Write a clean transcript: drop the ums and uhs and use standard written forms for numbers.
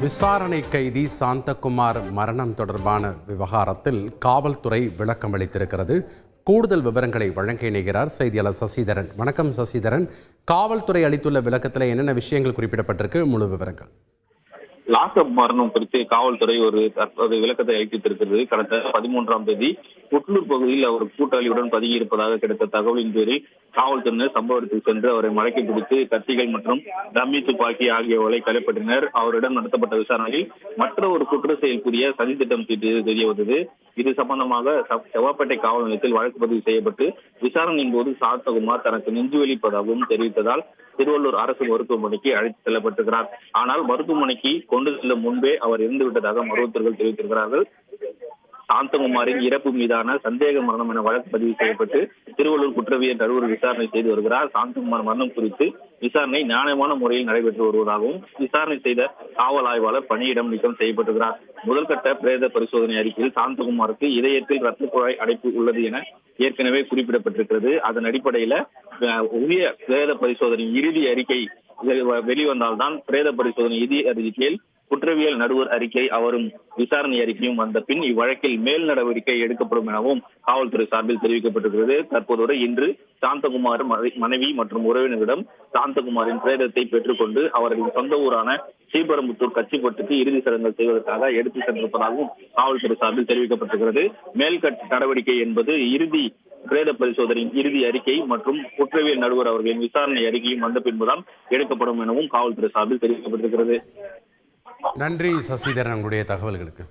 விசாரணை கைதி சாந்தகுமார் மரணம் தொடர்பான விவகாரத்தில் காவல்துறை விளக்கம் அளித்திருக்கிறது. கூடுதல் விவரங்களை வழங்க இணைகிறார் செய்தியாளர் சசிதரன். வணக்கம் சசிதரன், காவல்துறை அளித்துள்ள விளக்கத்தில் என்னென்ன விஷயங்கள் குறிப்பிடப்பட்டிருக்கு, முழு விவரங்கள். லாக்அப் மரணம் குறித்து காவல்துறை ஒரு விளக்கத்தை அளித்திருக்கிறது. கடந்த 13ஆம் தேதி புட்லூர் பகுதியில் அவர் கூட்டாளியுடன் பதுங்கியிருப்பதாக கிடைத்த தகவலின் பேரில் காவல்துறையினர் சம்பவ இடத்துக்கு சென்று அவரை மடக்கி பிடித்து கத்திகள் மற்றும் டம்மி துப்பாக்கி ஆகியவர்களை கைப்பற்றினர். அவரிடம் நடத்தப்பட்ட விசாரணையில் மற்ற ஒரு குற்ற செயல் புரிய சதி திட்டம் தீட்டியது தெரிய வந்தது. இது சம்பந்தமாக செவ்வாப்பேட்டை காவல் நிலையத்தில் வழக்கு பதிவு செய்யப்பட்டு விசாரணையின் போது சாந்தகுமார் தனக்கு நெஞ்சு வெளிப்பதாகவும் தெரிவித்ததால் திருவள்ளூர் அரசு மருத்துவமனைக்கு அழைத்து செல்லப்பட்டிருக்கிறார். ஆனால் மருத்துவமனைக்கு கொண்டு செல்லும் முன்பே அவர் இறந்துவிட்டதாக மருத்துவர்கள் தெரிவித்திருக்கிறார்கள். சாந்தகுமாரின் இறப்பு மீதான சந்தேக மரணம் என வழக்கு பதிவு செய்யப்பட்டு திருவள்ளூர் குற்றவியல் நடுவர் விசாரணை செய்து வருகிறார். சாந்தகுமார் மரணம் குறித்து விசாரணை நியாயமான முறையில் நடைபெற்று வருவதாகவும் விசாரணை செய்த காவல் ஆய்வாளர் பணியிடம் நீக்கம் செய்யப்பட்டிருக்கிறார். முதல்கட்ட பிரேத பரிசோதனை அறிக்கையில் சாந்தகுமாருக்கு இதயத்தில் இரத்த குழாய் அடைப்பு உள்ளது என ஏற்கனவே குறிப்பிடப்பட்டிருக்கிறது. அதன் அடிப்படையில உரிய பிரேத பரிசோதனை இறுதி அறிக்கை வெளிவந்தால்தான் பிரேத பரிசோதனை இறுதி அறிக்கையில் குற்றவியல் நடுவர் அறிக்கை அவரும் விசாரணை அறிக்கையும் வந்த பின் இவ்வழக்கில் மேல் நடவடிக்கை எடுக்கப்படும் எனவும் காவல்துறை சார்பில் தெரிவிக்கப்பட்டிருக்கிறது. தற்போது வரை இன்று சாந்தகுமார் மனைவி மற்றும் உறவினரிடம் சாந்தகுமாரின் பிரேதத்தை பெற்றுக்கொண்டு அவரது சொந்த ஊரான ஸ்ரீபெரும்புத்தூர் கச்சிப்பட்டுக்கு இறுதி சடங்குகள் செய்வதற்காக எடுத்து சென்றிருப்பதாகவும் காவல்துறை சார்பில் தெரிவிக்கப்பட்டிருக்கிறது. மேல்கட்ட நடவடிக்கை என்பது இறுதி பிரேத பரிசோதனையின் இறுதி அறிக்கை மற்றும் குற்றவியல் நடுவர் அவர்களின் விசாரணை அறிக்கையும் வந்த பின்புதான் எடுக்கப்படும் எனவும் காவல்துறை சார்பில் தெரிவிக்கப்பட்டிருக்கிறது. நன்றி சசிதரன், உங்களுடைய தகவல்களுக்கு.